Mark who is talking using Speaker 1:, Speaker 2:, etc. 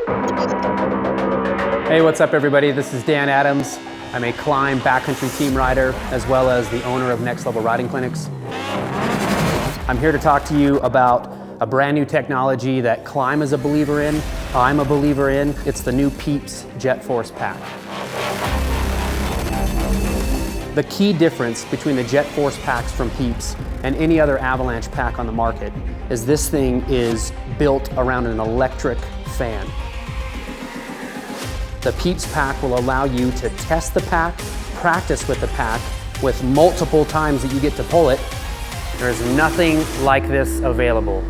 Speaker 1: Hey, what's up everybody? This is Dan Adams. I'm a Klim backcountry team rider, as well as the owner of Next Level Riding Clinics. I'm here to talk to you about a brand new technology that Klim is a believer in, I'm a believer in. It's the new Pieps Jetforce pack. The key difference between the Jetforce packs from Pieps and any other Avalanche pack on the market is this thing is built around an electric fan. The Pieps pack will allow you to test the pack, practice with the pack, with multiple times that you get to pull it. There's nothing like this available.